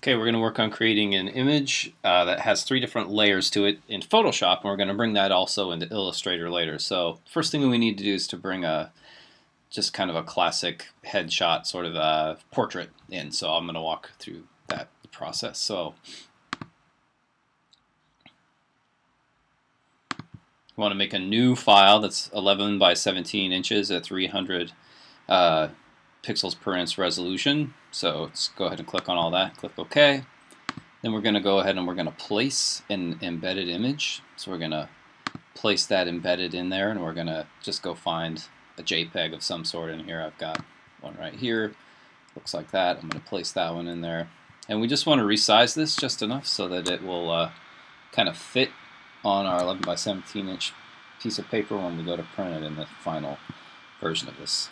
Okay, we're going to work on creating an image that has 3 different layers to it in Photoshop, and we're going to bring that also into Illustrator later. So first thing we need to do is to bring just kind of a classic headshot sort of a portrait in. So I'm going to walk through that process. So you want to make a new file that's 11 by 17 inches at 300 pixels per inch resolution. So let's go ahead and click on all that, click OK. Then we're going to go ahead and we're going to place an embedded image. So we're going to place that embedded in there, and we're going to just go find a JPEG of some sort in here. I've got one right here, looks like that. I'm going to place that one in there. And we just want to resize this just enough so that it will kind of fit on our 11 by 17 inch piece of paper when we go to print it in the final version of this.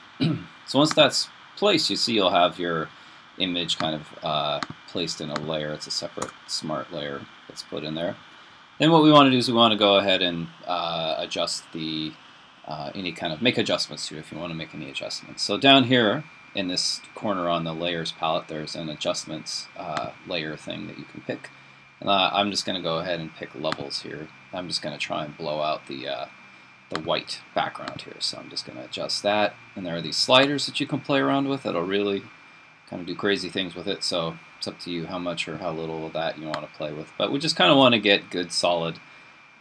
So once that's placed, you see you'll have your image kind of placed in a layer. It's a separate smart layer that's put in there. Then what we want to do is we want to go ahead and adjust the make adjustments to it if you want to make any adjustments. So down here in this corner on the layers palette, there's an adjustments layer thing that you can pick. And I'm just going to go ahead and pick levels here. I'm just going to try and blow out the white background here. So I'm just going to adjust that. And there are these sliders that you can play around with that'll really kind of do crazy things with it. So it's up to you how much or how little of that you want to play with. But we just kind of want to get good, solid,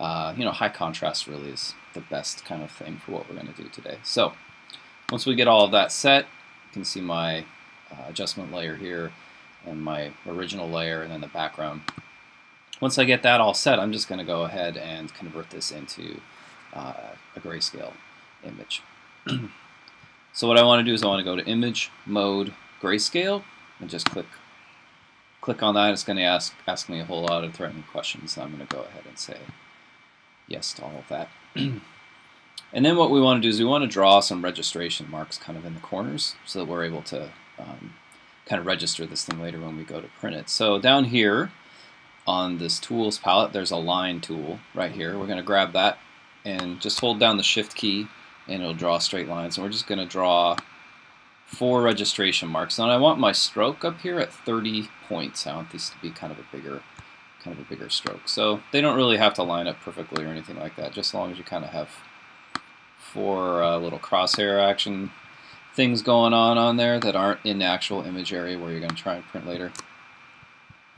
high contrast really is the best kind of thing for what we're going to do today. So once we get all of that set, you can see my adjustment layer here and my original layer and then the background. Once I get that all set, I'm just going to go ahead and convert this into a grayscale image. So what I want to do is I want to go to Image, Mode, Grayscale, and just click on that. It's going to ask me a whole lot of threatening questions. So I'm going to go ahead and say yes to all of that. And then what we want to do is we want to draw some registration marks kind of in the corners so that we're able to kind of register this thing later when we go to print it. So down here on this tools palette, there's a line tool right here. We're going to grab that and just hold down the shift key and it'll draw straight lines. And we're just going to draw 4 registration marks. And I want my stroke up here at 30 points. I want these to be kind of a bigger stroke. So they don't really have to line up perfectly or anything like that, just as long as you kind of have 4 little crosshair action things going on there that aren't in the actual image area where you're going to try and print later.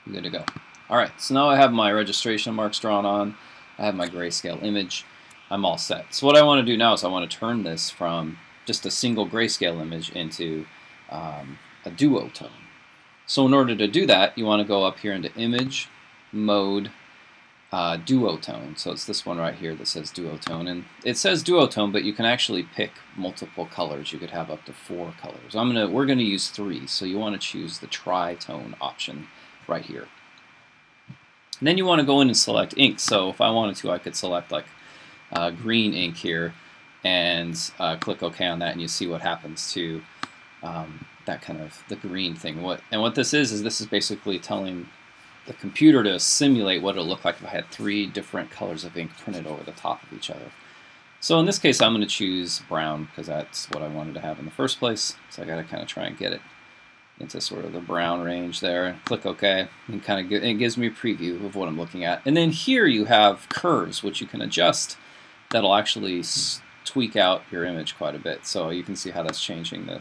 You're good to go. Alright, so now I have my registration marks drawn on. I have my grayscale image. I'm all set. So what I want to do now is I want to turn this from just a single grayscale image into a duotone. So in order to do that, you want to go up here into Image, Mode, Duotone. So it's this one right here that says Duotone. And it says Duotone, but you can actually pick multiple colors. You could have up to 4 colors. We're going to use 3, so you want to choose the Tritone option right here. And then you want to go in and select ink. So if I wanted to, I could select like green ink here and click OK on that, and you see what happens to that kind of the green thing. What this is this is basically telling the computer to simulate what it would look like if I had 3 different colors of ink printed over the top of each other. So in this case, I'm going to choose brown because that's what I wanted to have in the first place. So I got to kind of try and get it into sort of the brown range there. Click OK, and it gives me a preview of what I'm looking at. And then here you have curves, which you can adjust. That'll actually tweak out your image quite a bit. So you can see how that's changing the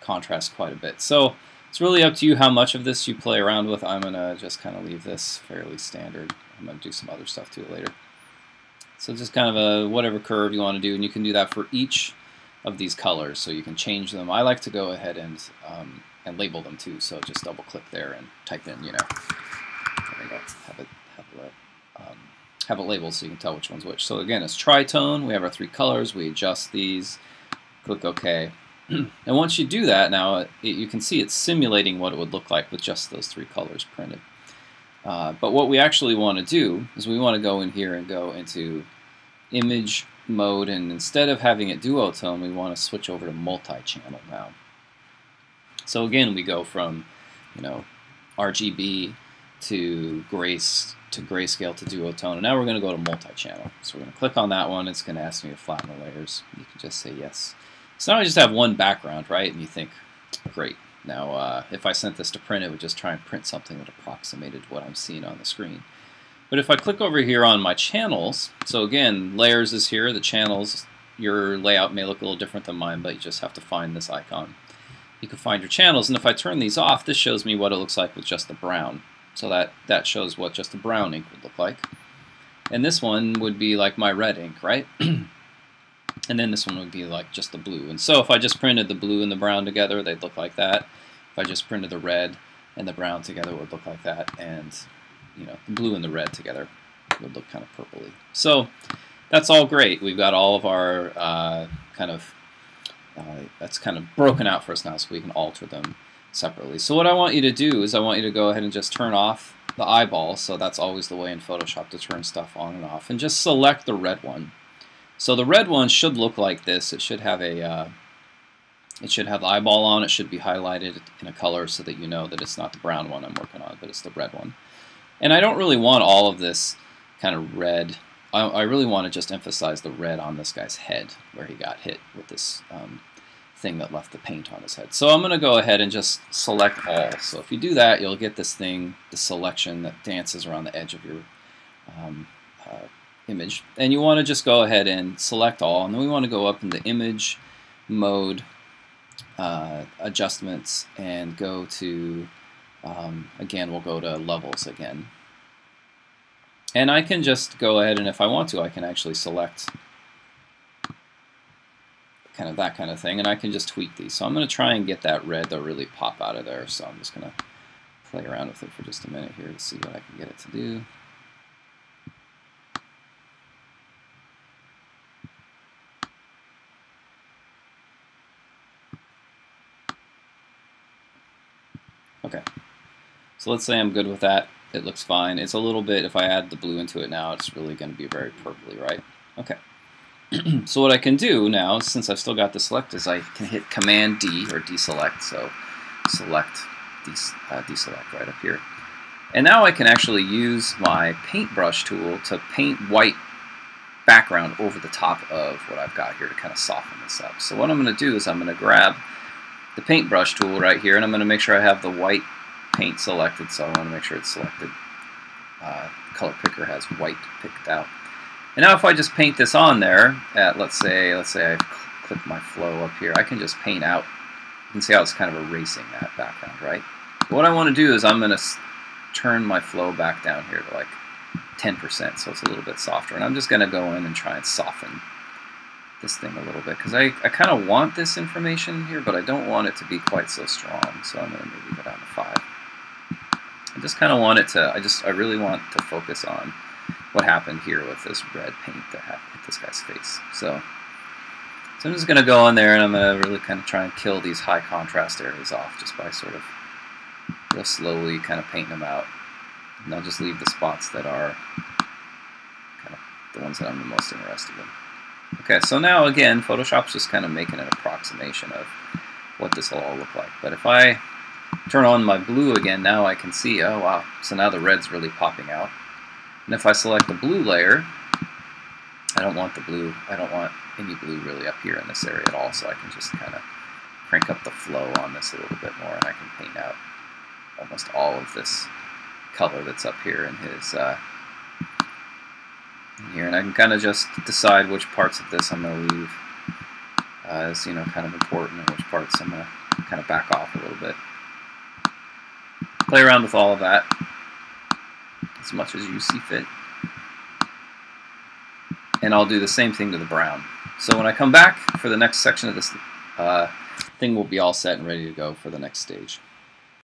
contrast quite a bit. So it's really up to you how much of this you play around with. I'm going to just kind of leave this fairly standard. I'm going to do some other stuff to it later. So just kind of a whatever curve you want to do, and you can do that for each of these colors, so you can change them. I like to go ahead and label them too, so just double click there and type in, there we go, have it labeled so you can tell which one's which. So again, it's Tritone. We have our 3 colors. We adjust these. Click OK. And once you do that, now you can see it's simulating what it would look like with just those 3 colors printed. But what we actually want to do is we want to go in here and go into Image, Mode, and instead of having it duotone, we want to switch over to multi-channel now. So again, we go from RGB to grayscale to duotone, and now we're going to go to multi-channel. So we're going to click on that one. It's going to ask me to flatten the layers. You can just say yes. So now I just have one background, right? And you think, great, Now, if I sent this to print, it would just try and print something that approximated what I'm seeing on the screen. But if I click over here on my channels, so again, layers is here, the channels, your layout may look a little different than mine, but you just have to find this icon. You can find your channels, and if I turn these off, this shows me what it looks like with just the brown. So that shows what just the brown ink would look like. And this one would be like my red ink, right? And then this one would be like just the blue. And so if I just printed the blue and the brown together, they'd look like that. If I just printed the red and the brown together, it would look like that. And you know, the blue and the red together would look kind of purpley. So that's all great. We've got all of our that's kind of broken out for us now, so we can alter them separately. So what I want you to do is I want you to go ahead and just turn off the eyeball. So that's always the way in Photoshop to turn stuff on and off, and just select the red one. So the red one should look like this. It should have a the eyeball on. It should be highlighted in a color so that you know that it's not the brown one I'm working on, but it's the red one. And I don't really want all of this kind of red. I really want to just emphasize the red on this guy's head where he got hit with this thing that left the paint on his head. So I'm going to go ahead and just select all. So if you do that, you'll get this thing, the selection that dances around the edge of your image. And you want to just go ahead and select all. And then we want to go up into Image, Mode, Adjustments, and go to again, we'll go to levels again. And I can just go ahead, and if I want to, I can actually select kind of that kind of thing, and I can just tweak these. So I'm going to try and get that red to really pop out of there. So I'm just going to play around with it for just a minute here to see what I can get it to do. Okay. So let's say I'm good with that. It looks fine. It's a little bit, if I add the blue into it now, it's really going to be very purpley, right? Okay. So what I can do now, since I've still got this select, is I can hit Command D or deselect. So select, deselect right up here. And now I can actually use my paintbrush tool to paint white background over the top of what I've got here to kind of soften this up. So what I'm going to do is I'm going to grab the paintbrush tool right here, and I'm going to make sure I have the white paint selected, so I want to make sure it's selected. Color picker has white picked out. And now if I just paint this on there at, let's say I click my flow up here, I can just paint out. You can see how it's kind of erasing that background, right? But what I want to do is I'm going to turn my flow back down here to like 10%, so it's a little bit softer. And I'm just going to go in and try and soften this thing a little bit, because I kind of want this information here, but I don't want it to be quite so strong. So I'm going to maybe go down to 5. I just kind of want it to, I really want to focus on what happened here with this red paint that hit this guy's face. So I'm just going to go in there, and I'm going to really kind of try and kill these high contrast areas off just by sort of real slowly kind of painting them out. And I'll just leave the spots that are kind of the ones that I'm the most interested in. Okay, so now again, Photoshop's just kind of making an approximation of what this will all look like. But if I turn on my blue again, now I can see, oh wow, so now the red's really popping out. And if I select the blue layer, I don't want the blue, I don't want any blue really up here in this area at all, so I can just kind of crank up the flow on this a little bit more, and I can paint out almost all of this color that's up here in his here, and I can kind of just decide which parts of this I'm going to leave as, you know, kind of important, and which parts I'm going to kind of back off a little bit. Play around with all of that as much as you see fit. And I'll do the same thing to the brown. So when I come back for the next section of this thing, will be all set and ready to go for the next stage.